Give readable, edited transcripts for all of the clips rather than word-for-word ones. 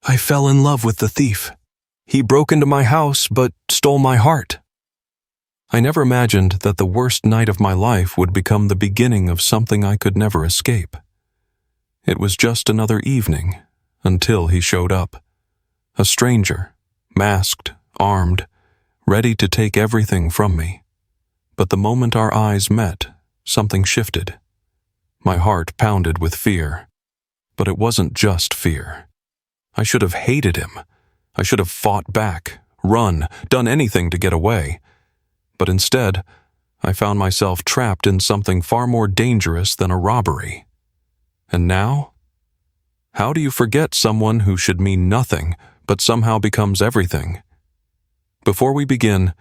I fell in love with the thief. He broke into my house but stole my heart. I never imagined that the worst night of my life would become the beginning of something I could never escape. It was just another evening until he showed up. A stranger, masked, armed, ready to take everything from me. But the moment our eyes met, something shifted. My heart pounded with fear. But it wasn't just fear. I should have hated him. I should have fought back, run, done anything to get away. But instead, I found myself trapped in something far more dangerous than a robbery. And now? How do you forget someone who should mean nothing, but somehow becomes everything? Before we begin,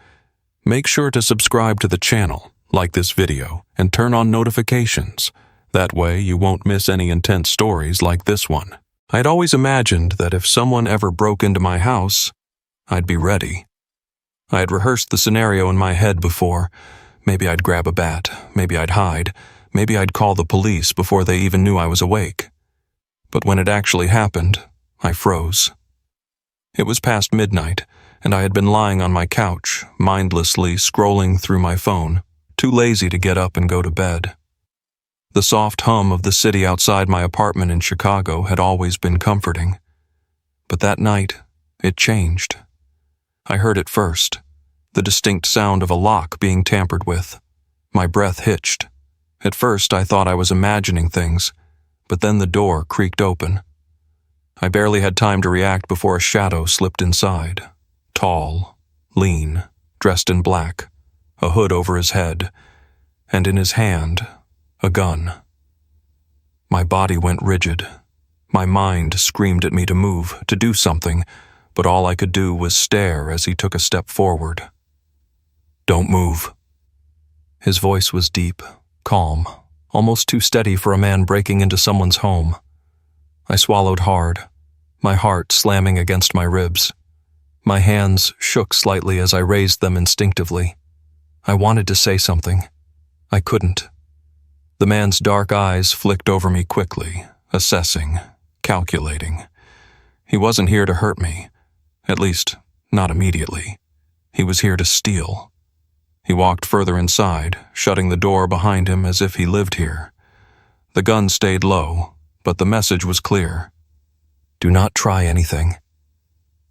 make sure to subscribe to the channel, like this video, and turn on notifications. That way you won't miss any intense stories like this one. I'd always imagined that if someone ever broke into my house, I'd be ready. I had rehearsed the scenario in my head before. Maybe I'd grab a bat, maybe I'd hide, maybe I'd call the police before they even knew I was awake. But when it actually happened, I froze. It was past midnight, and I had been lying on my couch, mindlessly scrolling through my phone, too lazy to get up and go to bed. The soft hum of the city outside my apartment in Chicago had always been comforting. But that night, it changed. I heard it first, the distinct sound of a lock being tampered with. My breath hitched. At first, I thought I was imagining things, but then the door creaked open. I barely had time to react before a shadow slipped inside. Tall, lean, dressed in black, a hood over his head, and in his hand, a gun. My body went rigid. My mind screamed at me to move, to do something, but all I could do was stare as he took a step forward. "Don't move." His voice was deep, calm, almost too steady for a man breaking into someone's home. I swallowed hard, my heart slamming against my ribs. My hands shook slightly as I raised them instinctively. I wanted to say something. I couldn't. The man's dark eyes flicked over me quickly, assessing, calculating. He wasn't here to hurt me, at least not immediately. He was here to steal. He walked further inside, shutting the door behind him as if he lived here. The gun stayed low, but the message was clear. Do not try anything.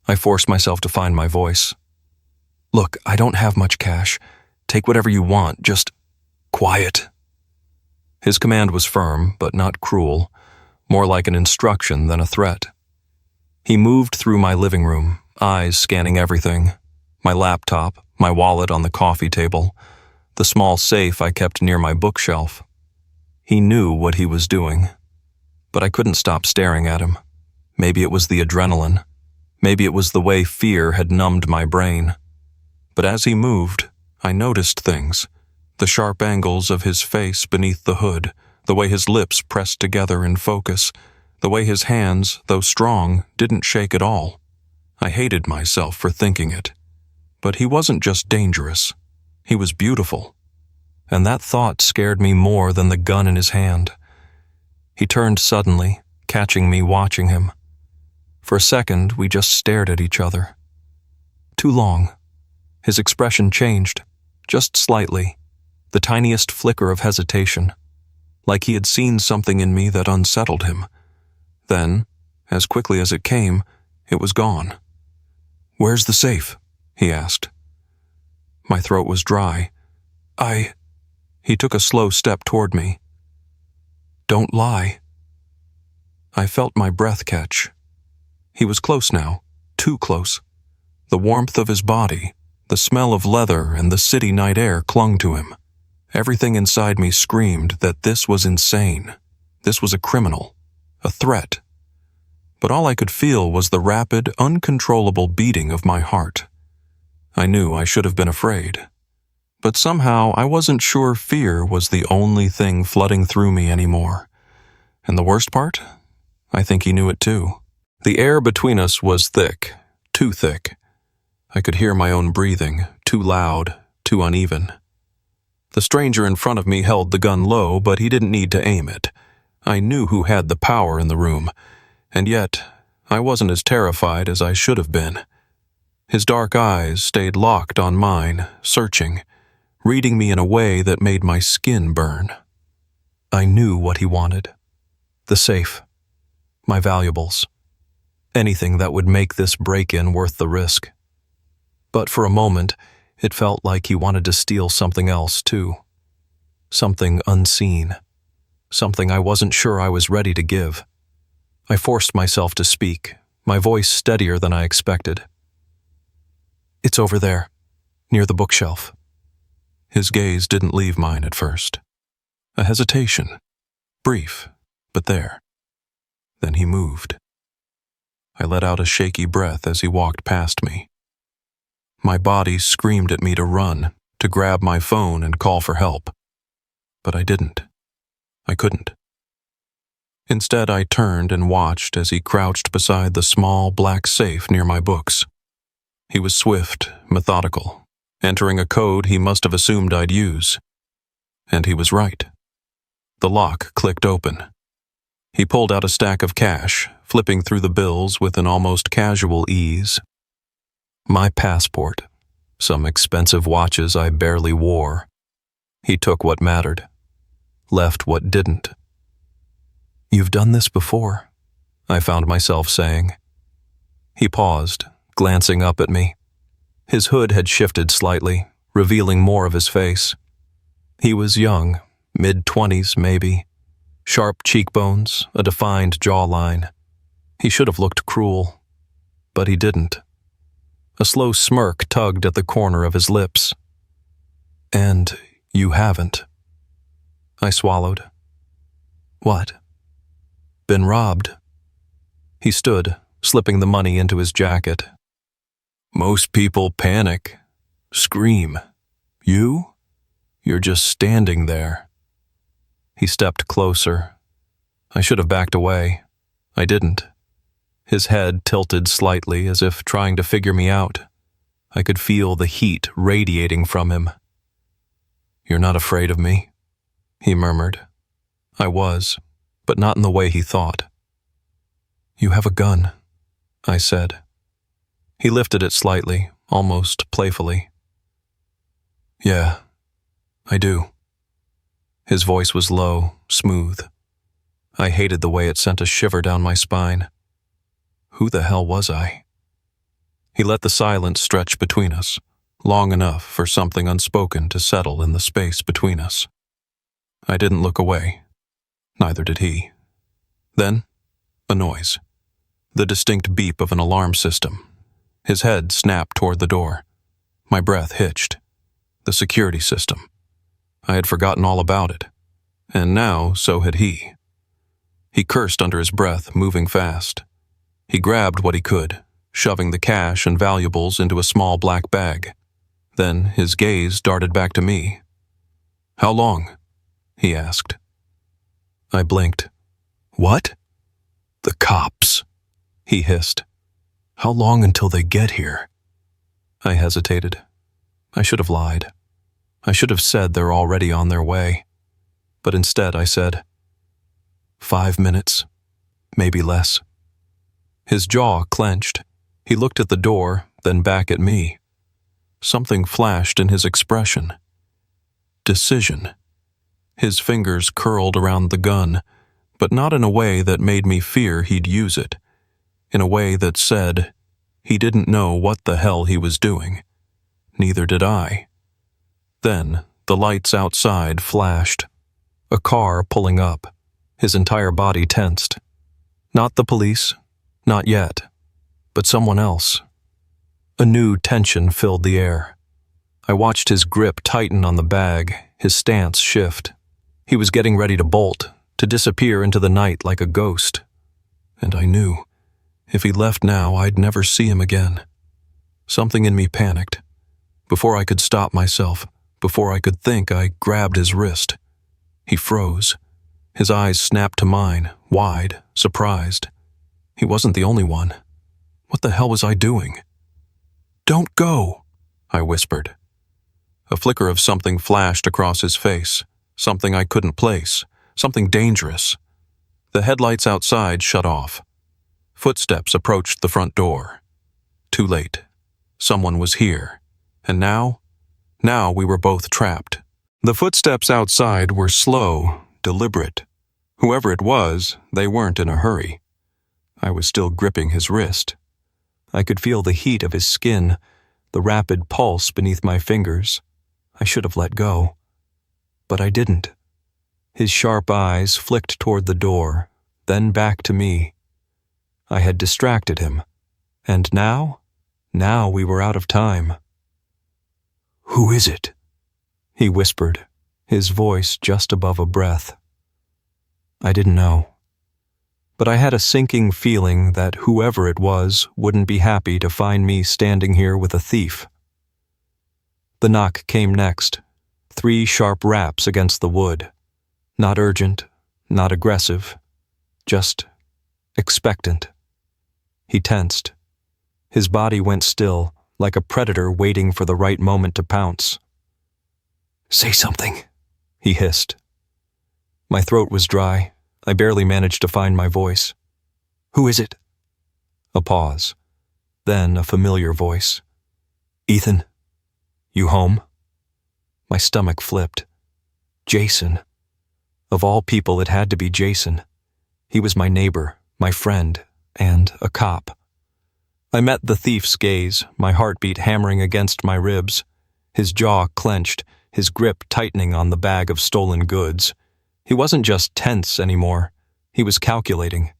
I forced myself to find my voice. Look, I don't have much cash. Take whatever you want, just quiet. His command was firm, but not cruel, more like an instruction than a threat. He moved through my living room, eyes scanning everything. My laptop, my wallet on the coffee table, the small safe I kept near my bookshelf. He knew what he was doing, but I couldn't stop staring at him. Maybe it was the adrenaline. Maybe it was the way fear had numbed my brain. But as he moved, I noticed things. The sharp angles of his face beneath the hood, the way his lips pressed together in focus, the way his hands, though strong, didn't shake at all. I hated myself for thinking it. But he wasn't just dangerous. He was beautiful. And that thought scared me more than the gun in his hand. He turned suddenly, catching me watching him. For a second, we just stared at each other. Too long. His expression changed, just slightly, the tiniest flicker of hesitation, like he had seen something in me that unsettled him. Then, as quickly as it came, it was gone. "Where's the safe?" he asked. My throat was dry. He took a slow step toward me. "Don't lie." I felt my breath catch. He was close now, too close. The warmth of his body, the smell of leather and the city night air clung to him. Everything inside me screamed that this was insane. This was a criminal, a threat. But all I could feel was the rapid, uncontrollable beating of my heart. I knew I should have been afraid. But somehow I wasn't sure fear was the only thing flooding through me anymore. And the worst part? I think he knew it too. The air between us was thick, too thick. I could hear my own breathing, too loud, too uneven. The stranger in front of me held the gun low, but he didn't need to aim it. I knew who had the power in the room, and yet I wasn't as terrified as I should have been. His dark eyes stayed locked on mine, searching, reading me in a way that made my skin burn. I knew what he wanted. The safe. My valuables. Anything that would make this break-in worth the risk. But for a moment, it felt like he wanted to steal something else, too. Something unseen. Something I wasn't sure I was ready to give. I forced myself to speak, my voice steadier than I expected. "It's over there, near the bookshelf." His gaze didn't leave mine at first. A hesitation. Brief, but there. Then he moved. I let out a shaky breath as he walked past me. My body screamed at me to run, to grab my phone and call for help. But I didn't. I couldn't. Instead, I turned and watched as he crouched beside the small black safe near my books. He was swift, methodical, entering a code he must have assumed I'd use. And he was right. The lock clicked open. He pulled out a stack of cash, flipping through the bills with an almost casual ease. My passport, some expensive watches I barely wore. He took what mattered, left what didn't. "You've done this before," I found myself saying. He paused, glancing up at me. His hood had shifted slightly, revealing more of his face. He was young, mid-20s maybe. Sharp cheekbones, a defined jawline. He should have looked cruel, but he didn't. A slow smirk tugged at the corner of his lips. "And you haven't." I swallowed. "What?" "Been robbed." He stood, slipping the money into his jacket. "Most people panic, scream. You? You're just standing there." He stepped closer. I should have backed away. I didn't. His head tilted slightly as if trying to figure me out. I could feel the heat radiating from him. "You're not afraid of me?" he murmured. I was, but not in the way he thought. "You have a gun," I said. He lifted it slightly, almost playfully. "Yeah, I do." His voice was low, smooth. I hated the way it sent a shiver down my spine. Who the hell was I? He let the silence stretch between us, long enough for something unspoken to settle in the space between us. I didn't look away. Neither did he. Then, a noise. The distinct beep of an alarm system. His head snapped toward the door. My breath hitched. The security system. I had forgotten all about it. And now, so had he. He cursed under his breath, moving fast. He grabbed what he could, shoving the cash and valuables into a small black bag. Then his gaze darted back to me. "How long?" he asked. I blinked. "What?" "The cops," he hissed. "How long until they get here?" I hesitated. I should have lied. I should have said they're already on their way. But instead I said, 5 minutes, maybe less. His jaw clenched. He looked at the door, then back at me. Something flashed in his expression. Decision. His fingers curled around the gun, but not in a way that made me fear he'd use it. In a way that said he didn't know what the hell he was doing. Neither did I. Then the lights outside flashed. A car pulling up. His entire body tensed. Not the police, not yet, but someone else. A new tension filled the air. I watched his grip tighten on the bag, his stance shift. He was getting ready to bolt, to disappear into the night like a ghost. And I knew, if he left now, I'd never see him again. Something in me panicked. Before I could stop myself, before I could think, I grabbed his wrist. He froze. His eyes snapped to mine, wide, surprised. He wasn't the only one. What the hell was I doing? "Don't go," I whispered. A flicker of something flashed across his face, something I couldn't place, something dangerous. The headlights outside shut off. Footsteps approached the front door. Too late. Someone was here. And now we were both trapped. The footsteps outside were slow, deliberate. Whoever it was, they weren't in a hurry. I was still gripping his wrist. I could feel the heat of his skin, the rapid pulse beneath my fingers. I should have let go. But I didn't. His sharp eyes flicked toward the door, then back to me. I had distracted him. And now we were out of time. "Who is it?" he whispered, his voice just above a breath. I didn't know. But I had a sinking feeling that whoever it was wouldn't be happy to find me standing here with a thief. The knock came next, 3 sharp raps against the wood. Not urgent, not aggressive, just expectant. He tensed. His body went still, like a predator waiting for the right moment to pounce. "Say something," he hissed. My throat was dry. I barely managed to find my voice. "Who is it?" A pause. Then a familiar voice. "Ethan, you home?" My stomach flipped. Jason. Of all people, it had to be Jason. He was my neighbor, my friend, and a cop. I met the thief's gaze, my heartbeat hammering against my ribs. His jaw clenched, his grip tightening on the bag of stolen goods. He wasn't just tense anymore. He was calculating.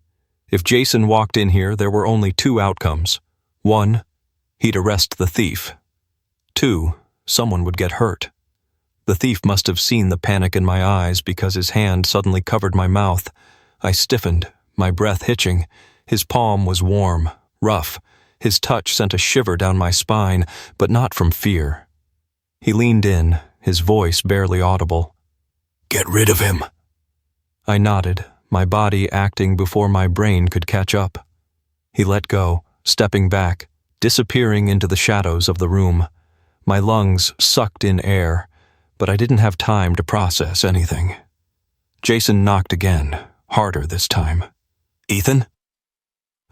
If Jason walked in here, there were only 2 outcomes. 1, he'd arrest the thief. 2, someone would get hurt. The thief must have seen the panic in my eyes because his hand suddenly covered my mouth. I stiffened, my breath hitching. His palm was warm, rough. His touch sent a shiver down my spine, but not from fear. He leaned in, his voice barely audible. "Get rid of him." I nodded, my body acting before my brain could catch up. He let go, stepping back, disappearing into the shadows of the room. My lungs sucked in air, but I didn't have time to process anything. Jason knocked again, harder this time. "Ethan?"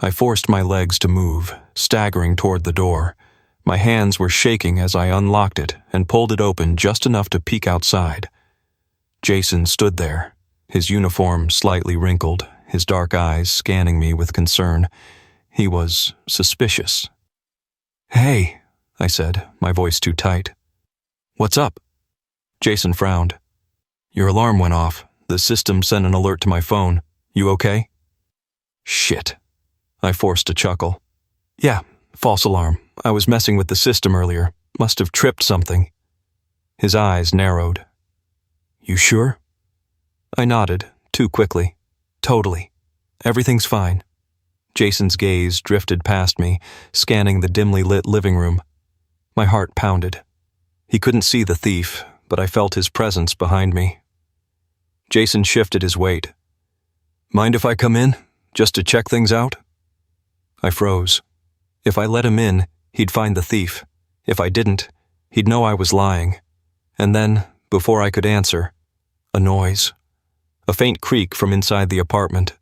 I forced my legs to move, staggering toward the door. My hands were shaking as I unlocked it and pulled it open just enough to peek outside. Jason stood there, his uniform slightly wrinkled, his dark eyes scanning me with concern. He was suspicious. "Hey," I said, my voice too tight. "What's up?" Jason frowned. "Your alarm went off. The system sent an alert to my phone. You okay?" "Shit." I forced a chuckle. "Yeah, false alarm. I was messing with the system earlier. Must have tripped something." His eyes narrowed. "You sure?" I nodded, too quickly. "Totally. Everything's fine." Jason's gaze drifted past me, scanning the dimly lit living room. My heart pounded. He couldn't see the thief, but I felt his presence behind me. Jason shifted his weight. "Mind if I come in, just to check things out?" I froze. If I let him in, he'd find the thief. If I didn't, he'd know I was lying. And then, before I could answer, a noise. A faint creak from inside the apartment.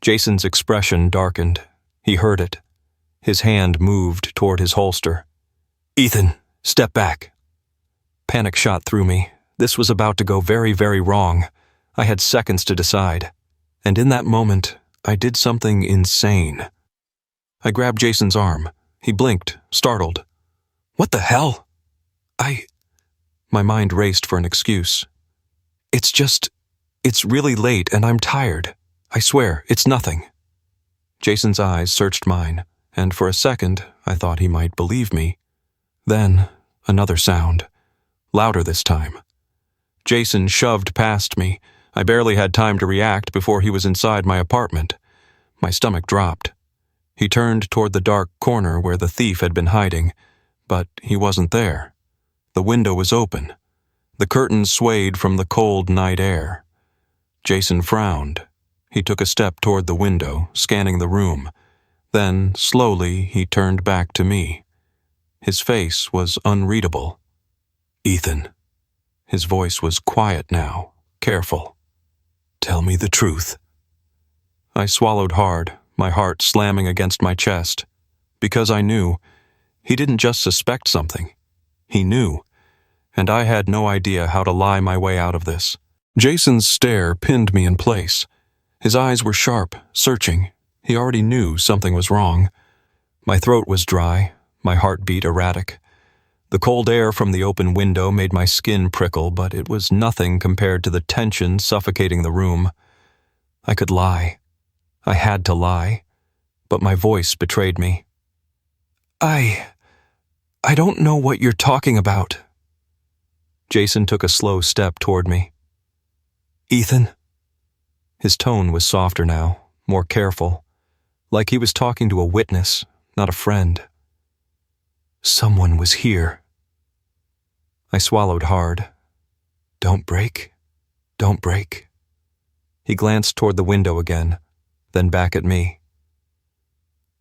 Jason's expression darkened. He heard it. His hand moved toward his holster. "Ethan, step back." Panic shot through me. This was about to go very, very wrong. I had seconds to decide. And in that moment, I did something insane. I grabbed Jason's arm. He blinked, startled. "What the hell?" My mind raced for an excuse. It's really late and I'm tired. I swear, it's nothing." Jason's eyes searched mine, and for a second, I thought he might believe me. Then, another sound. Louder this time. Jason shoved past me. I barely had time to react before he was inside my apartment. My stomach dropped. He turned toward the dark corner where the thief had been hiding, but he wasn't there. The window was open. The curtains swayed from the cold night air. Jason frowned. He took a step toward the window, scanning the room. Then, slowly, he turned back to me. His face was unreadable. "Ethan." His voice was quiet now, careful. "Tell me the truth." I swallowed hard, my heart slamming against my chest, because I knew he didn't just suspect something. He knew, and I had no idea how to lie my way out of this. Jason's stare pinned me in place. His eyes were sharp, searching. He already knew something was wrong. My throat was dry, my heartbeat erratic. The cold air from the open window made my skin prickle, but it was nothing compared to the tension suffocating the room. I could lie. I had to lie, but my voice betrayed me. I don't know what you're talking about. Jason took a slow step toward me. Ethan? His tone was softer now, more careful, like he was talking to a witness, not a friend. Someone was here. I swallowed hard. Don't break. Don't break. He glanced toward the window again, then back at me.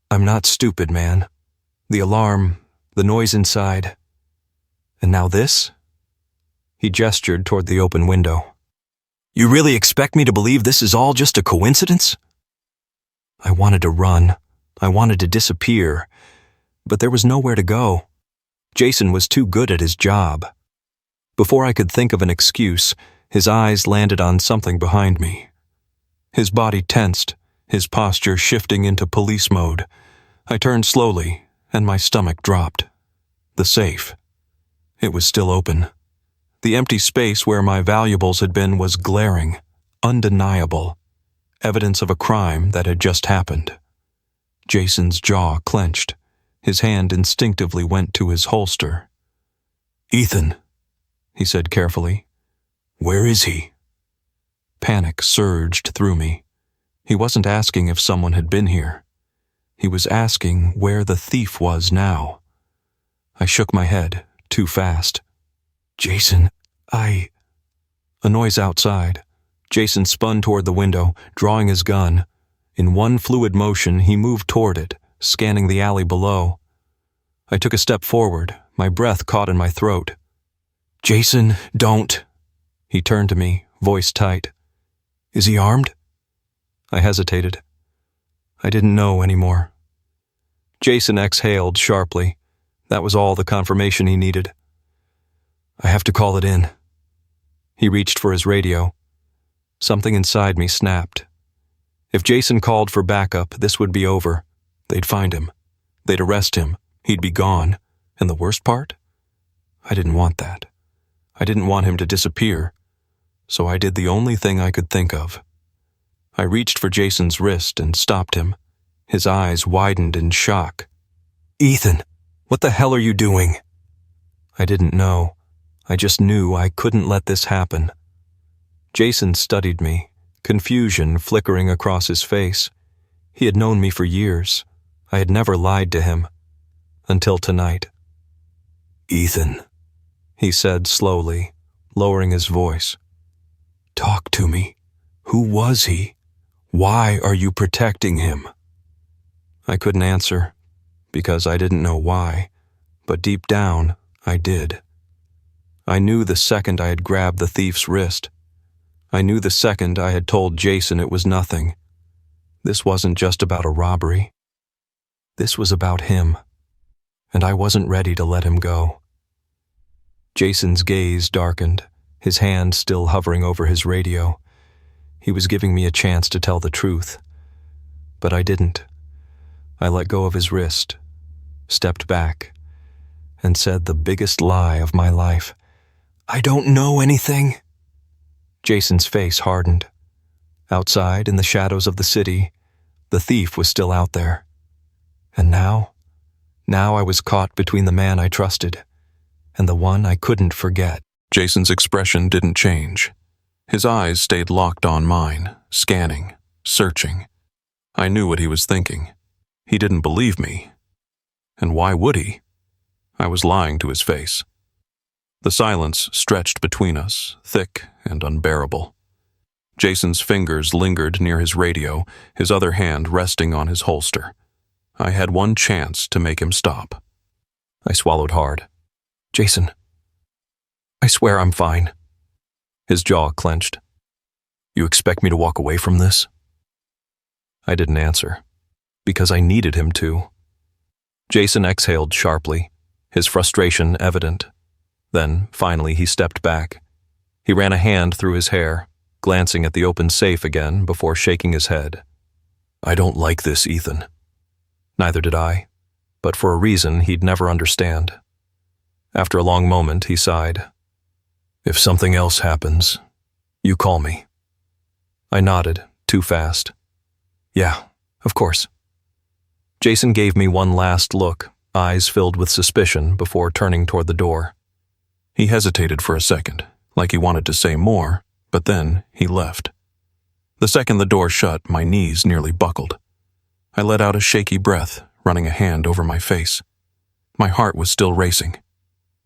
I'm not stupid, man. The alarm, the noise inside. And now this? He gestured toward the open window. You really expect me to believe this is all just a coincidence? I wanted to run. I wanted to disappear. But there was nowhere to go. Jason was too good at his job. Before I could think of an excuse, his eyes landed on something behind me. His body tensed, his posture shifting into police mode. I turned slowly, and my stomach dropped. The safe. It was still open. The empty space where my valuables had been was glaring, undeniable, evidence of a crime that had just happened. Jason's jaw clenched. His hand instinctively went to his holster. Ethan, he said carefully. Where is he? Panic surged through me. He wasn't asking if someone had been here. He was asking where the thief was now. I shook my head, too fast. Jason, A noise outside. Jason spun toward the window, drawing his gun. In one fluid motion, he moved toward it, scanning the alley below. I took a step forward, my breath caught in my throat. Jason, don't. He turned to me, voice tight. Is he armed? I hesitated. I didn't know anymore. Jason exhaled sharply. That was all the confirmation he needed. I have to call it in. He reached for his radio. Something inside me snapped. If Jason called for backup, this would be over. They'd find him. They'd arrest him. He'd be gone. And the worst part? I didn't want that. I didn't want him to disappear. So I did the only thing I could think of. I reached for Jason's wrist and stopped him. His eyes widened in shock. Ethan, what the hell are you doing? I didn't know. I just knew I couldn't let this happen. Jason studied me, confusion flickering across his face. He had known me for years. I had never lied to him. Until tonight. Ethan, he said slowly, lowering his voice. Talk to me. Who was he? Why are you protecting him? I couldn't answer, because I didn't know why, but deep down, I did. I knew the second I had grabbed the thief's wrist. I knew the second I had told Jason it was nothing. This wasn't just about a robbery. This was about him, and I wasn't ready to let him go. Jason's gaze darkened, his hand still hovering over his radio. He was giving me a chance to tell the truth, but I didn't. I let go of his wrist, stepped back, and said the biggest lie of my life. I don't know anything. Jason's face hardened. Outside, in the shadows of the city, the thief was still out there. And now I was caught between the man I trusted and the one I couldn't forget. Jason's expression didn't change. His eyes stayed locked on mine, scanning, searching. I knew what he was thinking. He didn't believe me. And why would he? I was lying to his face. The silence stretched between us, thick and unbearable. Jason's fingers lingered near his radio, his other hand resting on his holster. I had one chance to make him stop. I swallowed hard. Jason, I swear I'm fine. His jaw clenched. You expect me to walk away from this? I didn't answer. because I needed him to. Jason exhaled sharply, his frustration evident. Then, finally, he stepped back. He ran a hand through his hair, glancing at the open safe again before shaking his head. I don't like this, Ethan. Neither did I, but for a reason he'd never understand. After a long moment, he sighed. If something else happens, you call me. I nodded, too fast. Yeah, of course. Jason gave me one last look, eyes filled with suspicion, before turning toward the door. He hesitated for a second, like he wanted to say more, but then he left. The second the door shut, my knees nearly buckled. I let out a shaky breath, running a hand over my face. My heart was still racing.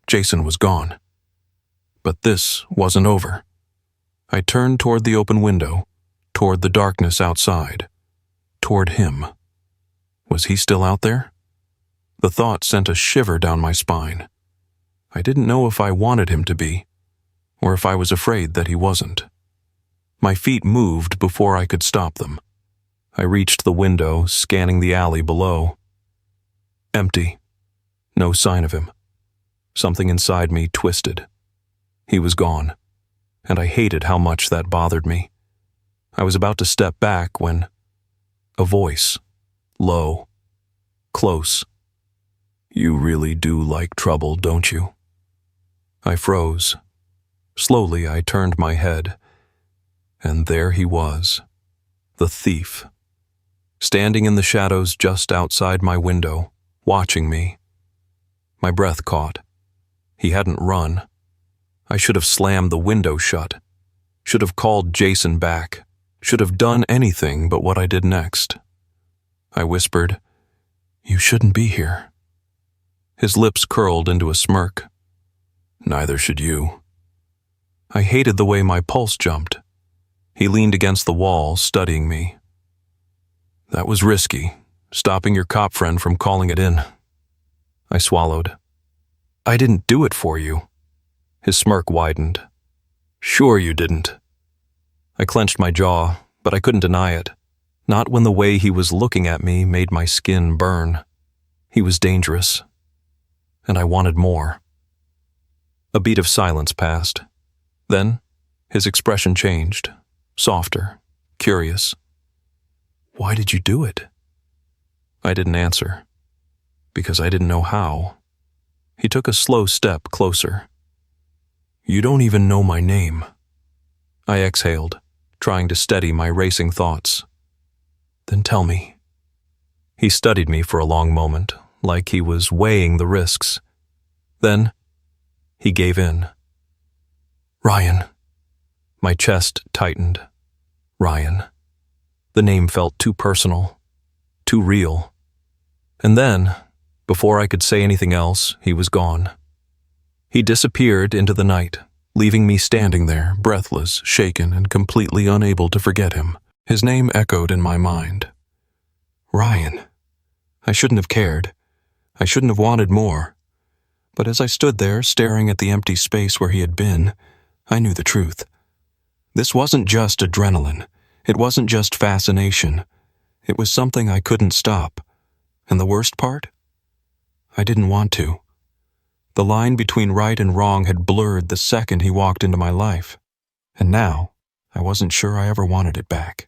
Jason was gone. But this wasn't over. I turned toward the open window, toward the darkness outside, toward him. Was he still out there? The thought sent a shiver down my spine. I didn't know if I wanted him to be, or if I was afraid that he wasn't. My feet moved before I could stop them. I reached the window, scanning the alley below. Empty. No sign of him. Something inside me twisted. He was gone, and I hated how much that bothered me. I was about to step back when a voice, low, close. You really do like trouble, don't you? I froze. Slowly, I turned my head, and there he was, the thief, standing in the shadows just outside my window, watching me. My breath caught. He hadn't run. I should have slammed the window shut, should have called Jason back, should have done anything but what I did next. I whispered, You shouldn't be here. His lips curled into a smirk. Neither should you. I hated the way my pulse jumped. He leaned against the wall, studying me. That was risky, stopping your cop friend from calling it in. I swallowed. I didn't do it for you. His smirk widened. Sure you didn't. I clenched my jaw, but I couldn't deny it. Not when the way he was looking at me made my skin burn. He was dangerous. And I wanted more. A beat of silence passed. Then, his expression changed, softer, curious. Why did you do it? I didn't answer, because I didn't know how. He took a slow step closer. You don't even know my name. I exhaled, trying to steady my racing thoughts. Then tell me. He studied me for a long moment, like he was weighing the risks. Then, he gave in. Ryan. My chest tightened. Ryan. The name felt too personal, too real. And then, before I could say anything else, he was gone. He disappeared into the night, leaving me standing there, breathless, shaken, and completely unable to forget him. His name echoed in my mind. Ryan. I shouldn't have cared. I shouldn't have wanted more. But as I stood there, staring at the empty space where he had been, I knew the truth. This wasn't just adrenaline. It wasn't just fascination. It was something I couldn't stop. And the worst part? I didn't want to. The line between right and wrong had blurred the second he walked into my life. And now, I wasn't sure I ever wanted it back.